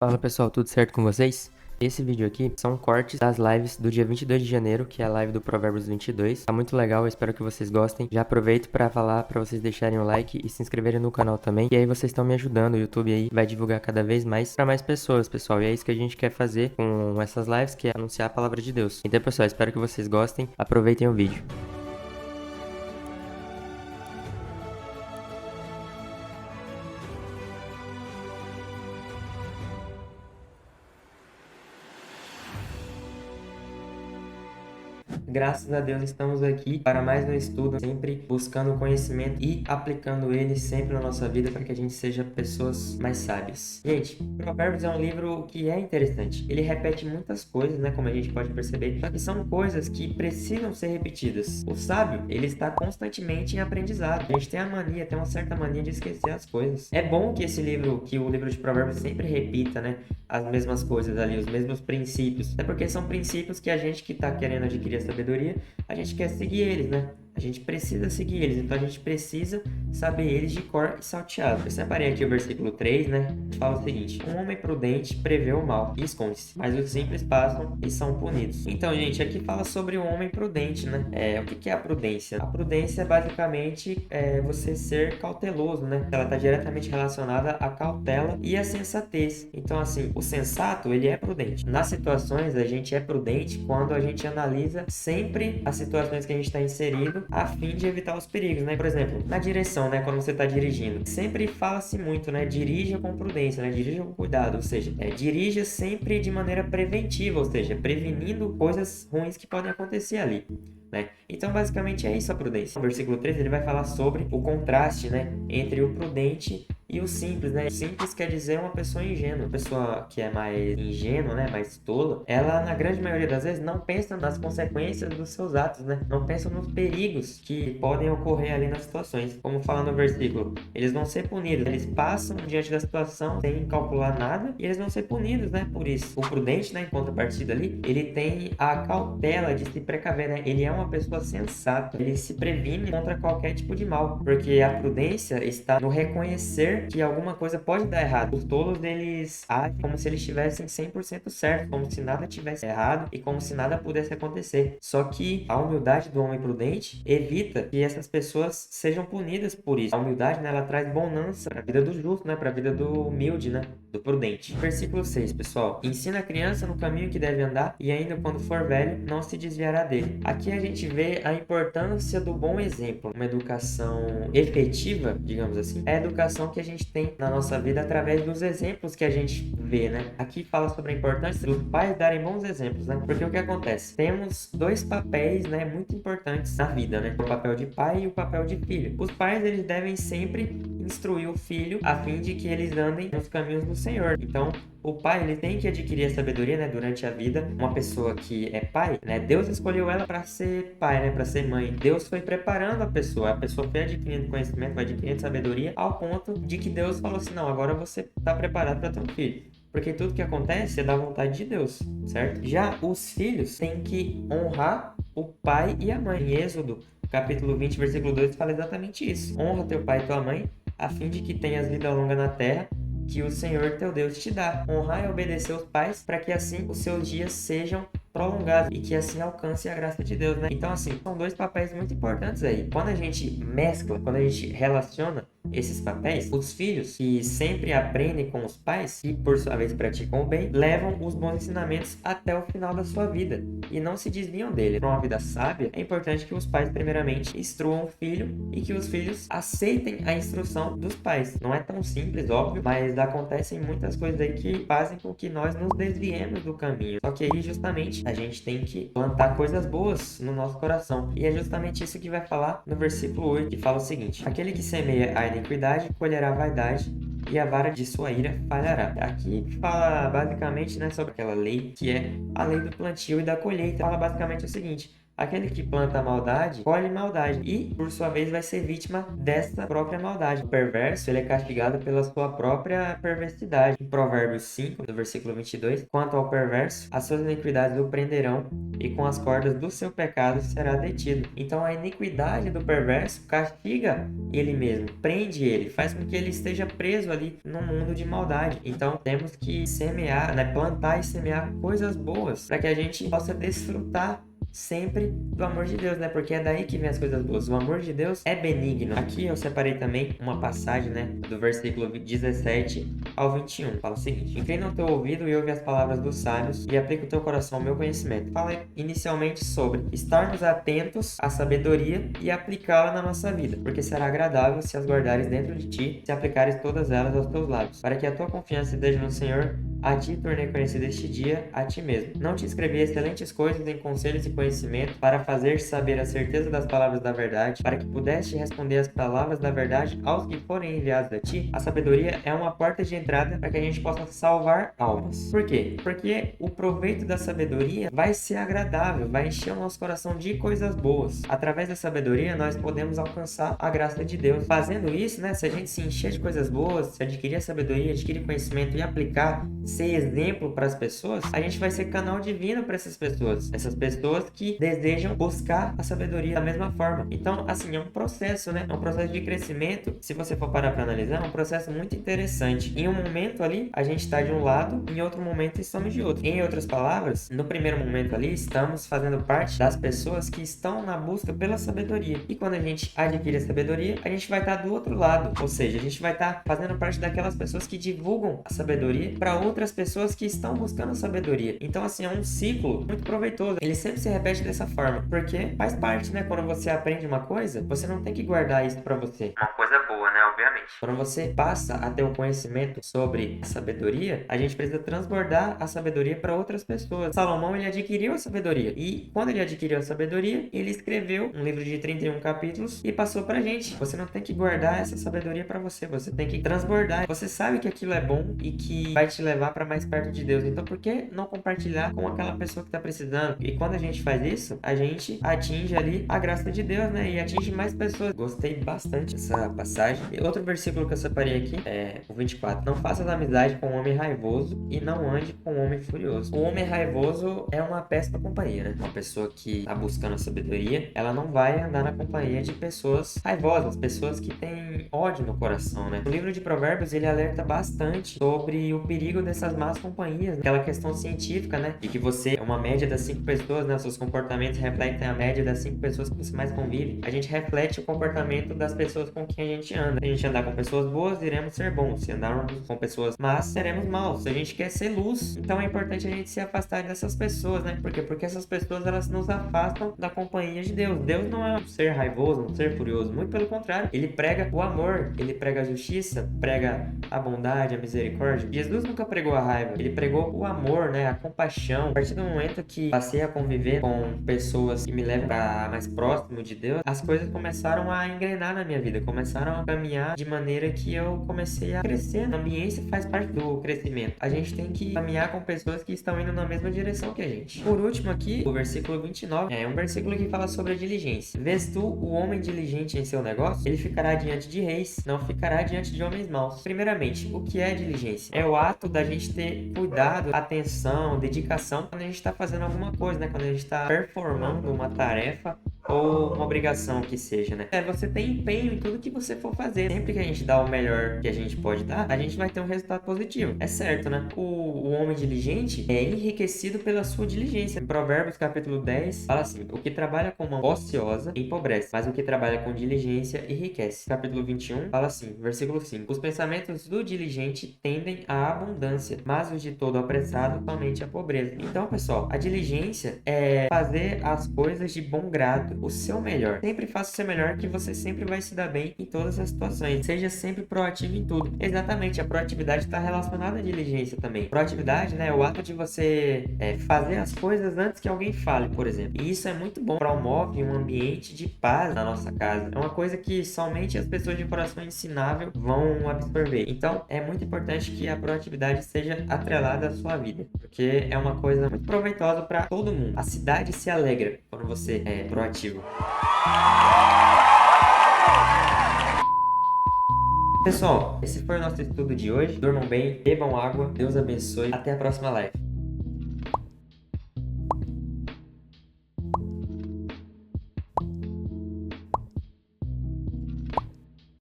Fala pessoal, tudo certo com vocês? Esse vídeo aqui são cortes das lives do dia 22 de janeiro, que é a live do Provérbios 22. Tá muito legal, eu espero que vocês gostem. Já aproveito para falar para vocês deixarem o like e se inscreverem no canal também. E aí vocês estão me ajudando, o YouTube aí vai divulgar cada vez mais para mais pessoas, pessoal. E é isso que a gente quer fazer com essas lives, que é anunciar a palavra de Deus. Então, pessoal, espero que vocês gostem. Aproveitem o vídeo. Graças a Deus estamos aqui para mais um estudo, sempre buscando conhecimento e aplicando ele sempre na nossa vida para que a gente seja pessoas mais sábias. Gente, Provérbios é um livro que é interessante. Ele repete muitas coisas, né, como a gente pode perceber, só que são coisas que precisam ser repetidas. O sábio, ele está constantemente em aprendizado. A gente tem uma certa mania de esquecer as coisas. É bom que o livro de Provérbios sempre repita, né, as mesmas coisas ali, os mesmos princípios. Até porque são princípios que a gente que está querendo adquirir a sabedoria, a gente quer seguir eles, né? A gente precisa seguir eles, então a gente precisa saber eles de cor e salteado. Eu separei aqui o versículo 3, né? Fala o seguinte: um homem prudente prevê o mal e esconde-se, mas os simples passam e são punidos. Então, gente, aqui fala sobre o homem prudente, né? O que é a prudência? A prudência, basicamente, é você ser cauteloso, né? Ela está diretamente relacionada à cautela e à sensatez. Então, assim, o sensato, ele é prudente. Nas situações, a gente é prudente quando a gente analisa sempre as situações que a gente está inserido a fim de evitar os perigos, né? Por exemplo, na direção, né? Quando você está dirigindo, sempre fala-se muito, né? Dirija com prudência, né? Dirija com cuidado, ou seja, dirija sempre de maneira preventiva, ou seja, prevenindo coisas ruins que podem acontecer ali. Né? Então, basicamente é isso a prudência. No versículo 3, ele vai falar sobre o contraste, né, entre o prudente e o simples, né? O simples quer dizer uma pessoa ingênua. Uma pessoa que é mais ingênua, né, mais tola, ela, na grande maioria das vezes, não pensa nas consequências dos seus atos, né? Não pensa nos perigos que podem ocorrer ali nas situações. Como fala no versículo, eles vão ser punidos. Eles passam diante da situação sem calcular nada e eles vão ser punidos, né, por isso. O prudente, né, em contrapartida ali, ele tem a cautela de se precaver, né? Ele é uma pessoa sensata. Ele se previne contra qualquer tipo de mal, porque a prudência está no reconhecer que alguma coisa pode dar errado. Os tolos, eles agem como se eles estivessem 100% certo, como se nada tivesse errado e como se nada pudesse acontecer. Só que a humildade do homem prudente evita que essas pessoas sejam punidas por isso. A humildade, né, ela traz bonança para a vida do justo, né, para a vida do humilde, né, do prudente. Versículo 6, pessoal. Ensina a criança no caminho que deve andar e ainda quando for velho, não se desviará dele. Aqui a gente vê a importância do bom exemplo. Uma educação efetiva, digamos assim, é a educação que a gente tem na nossa vida através dos exemplos que a gente vê, né? Aqui fala sobre a importância dos pais darem bons exemplos, né? Porque o que acontece? Temos dois papéis, né, muito importantes na vida, né? O papel de pai e o papel de filho. Os pais, eles devem sempre instruir o filho a fim de que eles andem nos caminhos do Senhor. Então, o pai, ele tem que adquirir a sabedoria, né, durante a vida. Uma pessoa que é pai, né, Deus escolheu ela para ser pai, né, para ser mãe. Deus foi preparando a pessoa foi adquirindo conhecimento, foi adquirindo sabedoria, ao ponto de que Deus falou assim: não, agora você está preparado para ter um filho. Porque tudo que acontece é da vontade de Deus, certo? Já os filhos têm que honrar o pai e a mãe. Em Êxodo, capítulo 20, versículo 2, fala exatamente isso. Honra teu pai e tua mãe, a fim de que tenhas vida longa na terra, que o Senhor teu Deus te dá. Honrar e obedecer os pais, para que assim os seus dias sejam prolongados e que assim alcance a graça de Deus, né? Então, assim, são dois papéis muito importantes aí. Quando a gente mescla, quando a gente relaciona esses papéis, os filhos que sempre aprendem com os pais, e por sua vez praticam o bem, levam os bons ensinamentos até o final da sua vida e não se desviam dele. Para uma vida sábia, é importante que os pais primeiramente instruam o filho e que os filhos aceitem a instrução dos pais. Não é tão simples, óbvio, mas acontecem muitas coisas aí que fazem com que nós nos desviemos do caminho. Só que aí, justamente, a gente tem que plantar coisas boas no nosso coração. E é justamente isso que vai falar no versículo 8, que fala o seguinte: aquele que semeia a iniquidade colherá a vaidade, e a vara de sua ira falhará. Aqui fala basicamente, né, sobre aquela lei que é a lei do plantio e da colheita. Fala basicamente o seguinte: aquele que planta a maldade, colhe maldade e, por sua vez, vai ser vítima dessa própria maldade. O perverso, ele é castigado pela sua própria perversidade. Em Provérbios 5, no versículo 22, quanto ao perverso, as suas iniquidades o prenderão e com as cordas do seu pecado será detido. Então a iniquidade do perverso castiga ele mesmo, prende ele, faz com que ele esteja preso ali no mundo de maldade. Então temos que semear, né, plantar e semear coisas boas para que a gente possa desfrutar sempre do amor de Deus, né? Porque é daí que vem as coisas boas. O amor de Deus é benigno. Aqui eu separei também uma passagem, né? Do versículo 17 ao 21. Fala o seguinte: inclina o teu ouvido e ouve as palavras dos sábios e aplica o teu coração ao meu conhecimento. Fala inicialmente sobre estarmos atentos à sabedoria e aplicá-la na nossa vida, porque será agradável se as guardares dentro de ti, se aplicares todas elas aos teus lábios, para que a tua confiança esteja no Senhor. A ti tornei conhecido este dia, a ti mesmo. Não te escrevi excelentes coisas em conselhos e conhecimento, para fazer saber a certeza das palavras da verdade, para que pudesse responder as palavras da verdade aos que forem enviados a ti. A sabedoria é uma porta de entrada para que a gente possa salvar almas. Por quê? Porque o proveito da sabedoria vai ser agradável, vai encher o nosso coração de coisas boas. Através da sabedoria, nós podemos alcançar a graça de Deus. Fazendo isso, né, se a gente se encher de coisas boas, se adquirir a sabedoria, adquirir conhecimento e aplicar, ser exemplo para as pessoas, a gente vai ser canal divino para essas pessoas que desejam buscar a sabedoria da mesma forma. Então, assim, é um processo, né? É um processo de crescimento. Se você for parar para analisar, é um processo muito interessante. Em um momento ali, a gente está de um lado, em outro momento estamos de outro. Em outras palavras, no primeiro momento ali, estamos fazendo parte das pessoas que estão na busca pela sabedoria. E quando a gente adquire a sabedoria, a gente vai estar do outro lado. Ou seja, a gente vai estar fazendo parte daquelas pessoas que divulgam a sabedoria para outras pessoas que estão buscando sabedoria. Então, assim, é um ciclo muito proveitoso. Ele sempre se repete dessa forma, porque faz parte, né? Quando você aprende uma coisa, você não tem que guardar isso para você. Uma coisa boa, né? Obviamente. Quando você passa a ter um conhecimento sobre a sabedoria, a gente precisa transbordar a sabedoria para outras pessoas. Salomão, ele adquiriu a sabedoria. E quando ele adquiriu a sabedoria, ele escreveu um livro de 31 capítulos e passou pra gente. Você não tem que guardar essa sabedoria para você. Você tem que transbordar. Você sabe que aquilo é bom e que vai te levar para mais perto de Deus. Então, por que não compartilhar com aquela pessoa que está precisando? E quando a gente faz isso, a gente atinge ali a graça de Deus, né? E atinge mais pessoas. Gostei bastante dessa passagem. E outro versículo que eu separei aqui é o 24. Não faças amizade com um homem raivoso e não ande com um homem furioso. O homem raivoso é uma péssima companhia, né? Uma pessoa que está buscando a sabedoria, ela não vai andar na companhia de pessoas raivosas, pessoas que têm ódio no coração, né? O livro de Provérbios, ele alerta bastante sobre o perigo dessas más companhias, aquela questão científica, né? De que você é uma média das 5 pessoas, né? Os seus comportamentos refletem a média das 5 pessoas que você mais convive. A gente reflete o comportamento das pessoas com quem a gente anda. Se a gente andar com pessoas boas, iremos ser bons. Se andarmos com pessoas más, seremos maus. Se a gente quer ser luz, então é importante a gente se afastar dessas pessoas, né? Por quê? Porque essas pessoas, elas nos afastam da companhia de Deus. Deus não é um ser raivoso, um ser furioso. Muito pelo contrário. Ele prega o amor, ele prega a justiça, prega a bondade, a misericórdia. Jesus nunca pregou a raiva, ele pregou o amor, né? A compaixão. A partir do momento que passei a conviver com pessoas que me levam para mais próximo de Deus, as coisas começaram a engrenar na minha vida, começaram a caminhar de maneira que eu comecei a crescer. A ambiência faz parte do crescimento. A gente tem que caminhar com pessoas que estão indo na mesma direção que a gente. Por último aqui, o versículo 29 é um versículo que fala sobre a diligência. Vês tu o homem diligente em seu negócio? Ele ficará diante de reis, não ficará diante de homens maus. Primeiramente, o que é diligência? É o ato da gente ter cuidado, atenção, dedicação quando a gente está fazendo alguma coisa, né? Quando a gente está performando uma tarefa ou uma obrigação que seja, né? Você tem empenho em tudo que você for fazer. Sempre que a gente dá o melhor que a gente pode dar, a gente vai ter um resultado positivo. É certo, né? O homem diligente é enriquecido pela sua diligência. Em Provérbios capítulo 10, fala assim: o que trabalha com mão ociosa empobrece, mas o que trabalha com diligência enriquece. Capítulo 21, fala assim, versículo 5: os pensamentos do diligente tendem à abundância, mas os de todo apressado somente à pobreza. Então, pessoal, a diligência é fazer as coisas de bom grado, o seu melhor. Sempre faça o seu melhor, que você sempre vai se dar bem em todas as situações. Seja sempre proativo em tudo. Exatamente, a proatividade está relacionada à diligência também. Proatividade, né, é o ato de você fazer as coisas antes que alguém fale, por exemplo. E isso é muito bom. Promove um ambiente de paz na nossa casa. É uma coisa que somente as pessoas de coração ensinável vão absorver. Então, é muito importante que a proatividade seja atrelada à sua vida, porque é uma coisa muito proveitosa para todo mundo. A cidade se alegra quando você é proativo. Pessoal, esse foi o nosso estudo de hoje. Durmam bem, bebam água, Deus abençoe. Até a próxima live.